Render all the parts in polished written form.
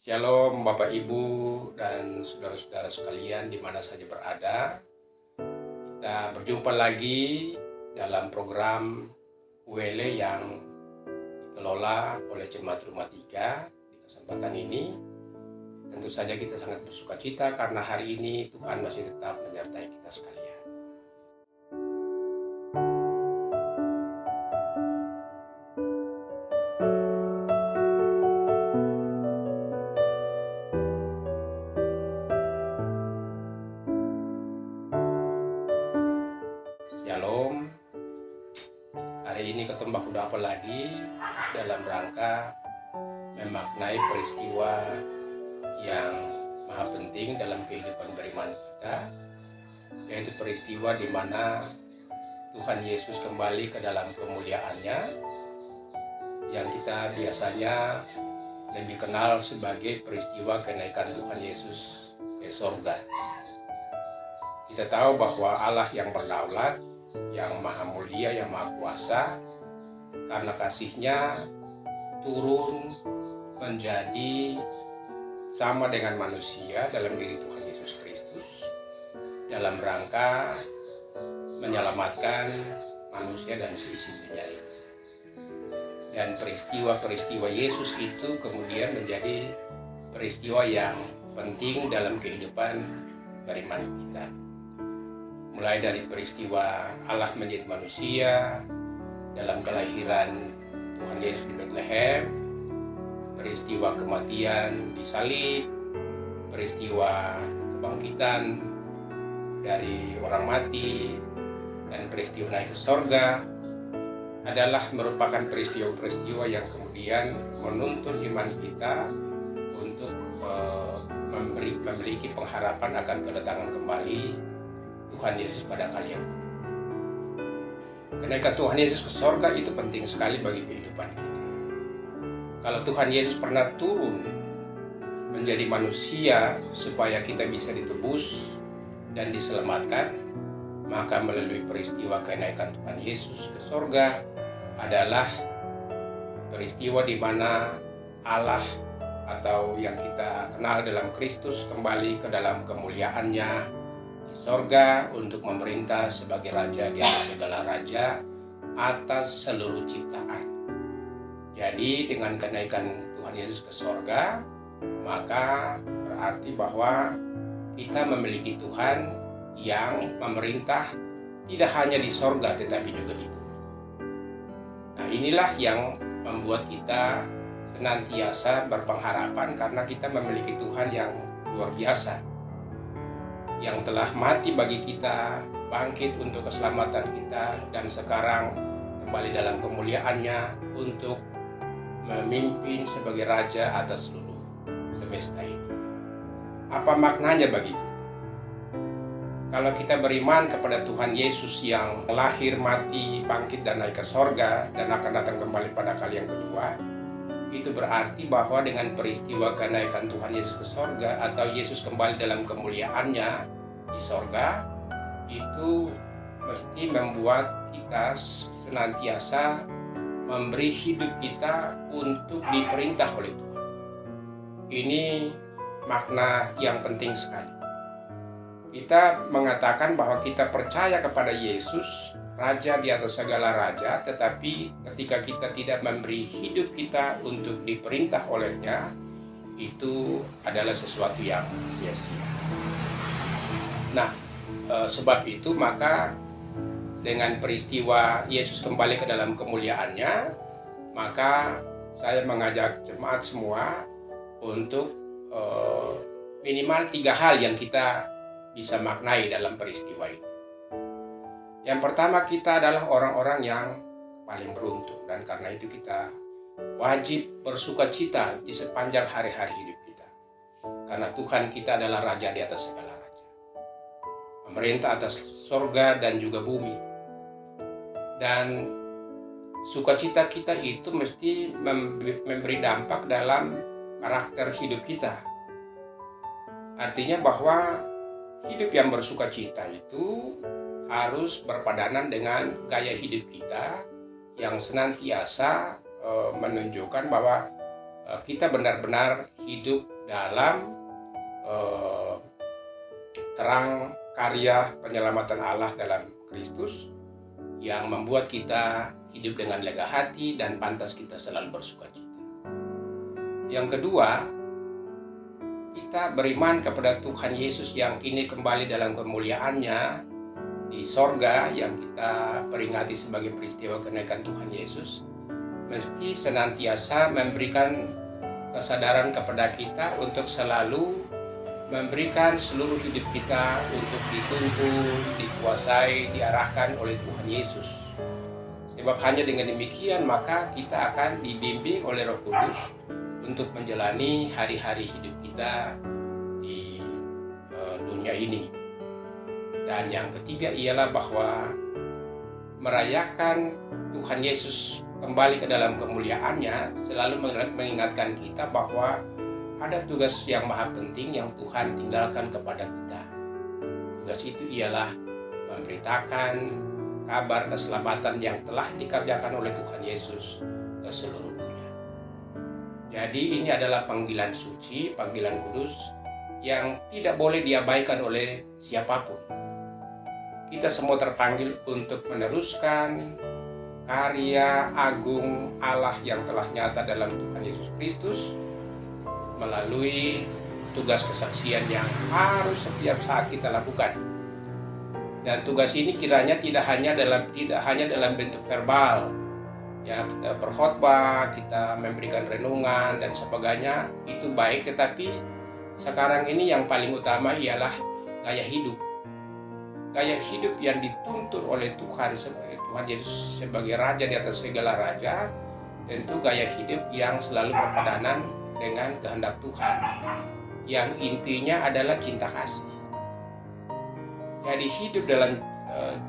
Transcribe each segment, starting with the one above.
Shalom Bapak Ibu dan saudara-saudara sekalian di mana saja berada. Kita berjumpa lagi dalam program UWL yang dikelola oleh Jemaat Rumah Tiga. Di kesempatan ini tentu saja kita sangat bersuka cita karena hari ini Tuhan masih tetap menyertai kita sekalian. Shalom. Hari ini ketemu baku apa lagi dalam rangka memaknai peristiwa yang maha penting dalam kehidupan beriman kita, yaitu peristiwa di mana Tuhan Yesus kembali ke dalam kemuliaannya yang kita biasanya lebih kenal sebagai peristiwa kenaikan Tuhan Yesus ke sorga. Kita tahu bahwa Allah yang berdaulat, yang maha mulia, yang maha kuasa, karena kasih-Nya turun menjadi sama dengan manusia dalam diri Tuhan Yesus Kristus dalam rangka menyelamatkan manusia dan seisi dunia ini. Dan peristiwa-peristiwa Yesus itu kemudian menjadi peristiwa yang penting dalam kehidupan beriman kita. Mulai dari peristiwa Allah menjadi manusia dalam kelahiran Tuhan Yesus di Bethlehem, peristiwa kematian di salib, peristiwa kebangkitan dari orang mati, dan peristiwa naik ke sorga adalah merupakan peristiwa-peristiwa yang kemudian menuntun iman kita untuk memiliki pengharapan akan kedatangan kembali Tuhan Yesus pada kali yang kedua. Kenaikan Tuhan Yesus ke sorga itu penting sekali bagi kehidupan kita. Kalau Tuhan Yesus pernah turun menjadi manusia supaya kita bisa ditebus dan diselamatkan, maka melalui peristiwa kenaikan Tuhan Yesus ke sorga adalah peristiwa di mana Allah atau yang kita kenal dalam Kristus kembali ke dalam kemuliaannya di sorga untuk memerintah sebagai Raja di atas segala raja, atas seluruh ciptaan. Jadi dengan kenaikan Tuhan Yesus ke sorga, maka berarti bahwa kita memiliki Tuhan yang memerintah tidak hanya di sorga tetapi juga di bumi. Nah, inilah yang membuat kita senantiasa berpengharapan karena kita memiliki Tuhan yang luar biasa, yang telah mati bagi kita, bangkit untuk keselamatan kita, dan sekarang kembali dalam kemuliaannya untuk memimpin sebagai Raja atas seluruh semesta ini. Apa maknanya bagi kita? Kalau kita beriman kepada Tuhan Yesus yang lahir, mati, bangkit, dan naik ke sorga, dan akan datang kembali pada kali yang kedua, itu berarti bahwa dengan peristiwa kenaikan Tuhan Yesus ke sorga atau Yesus kembali dalam kemuliaannya di sorga, itu mesti membuat kita senantiasa memberi hidup kita untuk diperintah oleh Tuhan. Ini makna yang penting sekali. Kita mengatakan bahwa kita percaya kepada Yesus, Raja di atas segala raja, tetapi ketika kita tidak memberi hidup kita untuk diperintah olehnya, itu adalah sesuatu yang sia-sia. Nah, sebab itu maka dengan peristiwa Yesus kembali ke dalam kemuliaannya, maka saya mengajak jemaat semua untuk minimal 3 hal yang kita bisa maknai dalam peristiwa ini. Yang pertama, kita adalah orang-orang yang paling beruntung, dan karena itu kita wajib bersuka cita di sepanjang hari-hari hidup kita. Karena Tuhan kita adalah Raja di atas segala raja, memerintah atas sorga dan juga bumi. Dan sukacita kita itu mesti memberi dampak dalam karakter hidup kita. Artinya bahwa hidup yang bersuka cita itu harus berpadanan dengan gaya hidup kita yang senantiasa menunjukkan bahwa kita benar-benar hidup dalam terang karya penyelamatan Allah dalam Kristus yang membuat kita hidup dengan lega hati dan pantas kita selalu bersukacita. Yang kedua, kita beriman kepada Tuhan Yesus yang kini kembali dalam kemuliaannya di sorga, yang kita peringati sebagai peristiwa kenaikan Tuhan Yesus, mesti senantiasa memberikan kesadaran kepada kita untuk selalu memberikan seluruh hidup kita untuk dituntun, dikuasai, diarahkan oleh Tuhan Yesus. Sebab hanya dengan demikian maka kita akan dibimbing oleh Roh Kudus untuk menjalani hari-hari hidup kita di dunia ini. Dan yang ketiga ialah bahwa merayakan Tuhan Yesus kembali ke dalam kemuliaannya selalu mengingatkan kita bahwa ada tugas yang maha penting yang Tuhan tinggalkan kepada kita. Tugas itu ialah memberitakan kabar keselamatan yang telah dikerjakan oleh Tuhan Yesus ke seluruh dunia. Jadi ini adalah panggilan suci, panggilan kudus yang tidak boleh diabaikan oleh siapapun. Kita semua terpanggil untuk meneruskan karya agung Allah yang telah nyata dalam Tuhan Yesus Kristus melalui tugas kesaksian yang harus setiap saat kita lakukan. Dan tugas ini kiranya tidak hanya dalam bentuk verbal, ya, kita berkhotbah, kita memberikan renungan dan sebagainya, itu baik, tetapi sekarang ini yang paling utama ialah gaya hidup. Gaya hidup yang dituntut oleh Tuhan Yesus sebagai Raja di atas segala raja, tentu gaya hidup yang selalu berpadanan dengan kehendak Tuhan, yang intinya adalah cinta kasih. Jadi hidup dalam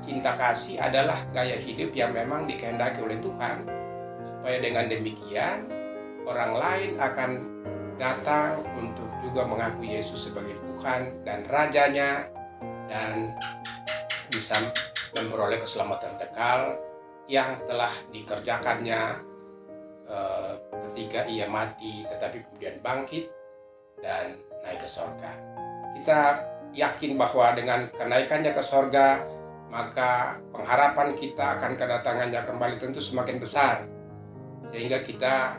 cinta kasih adalah gaya hidup yang memang dikehendaki oleh Tuhan, supaya dengan demikian orang lain akan datang untuk juga mengaku Yesus sebagai Tuhan dan Rajanya, dan bisa memperoleh keselamatan kekal yang telah dikerjakannya ketika ia mati, tetapi kemudian bangkit dan naik ke sorga. Kita yakin bahwa dengan kenaikannya ke sorga, maka pengharapan kita akan kedatangannya kembali tentu semakin besar, sehingga kita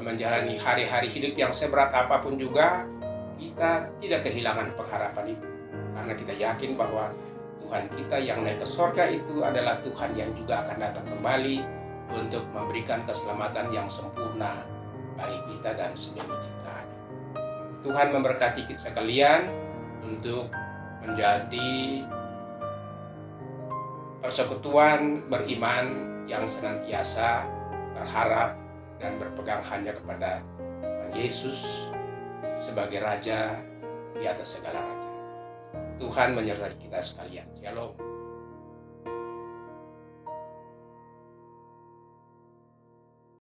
menjalani hari-hari hidup yang seberat apapun juga, kita tidak kehilangan pengharapan itu, karena kita yakin bahwa Tuhan kita yang naik ke sorga itu adalah Tuhan yang juga akan datang kembali untuk memberikan keselamatan yang sempurna bagi kita dan seluruh ciptaan. Tuhan memberkati kita sekalian untuk menjadi persekutuan beriman yang senantiasa berharap dan berpegang hanya kepada Tuhan Yesus sebagai Raja di atas segala raja. Tuhan menyertai kita sekalian. Shalom.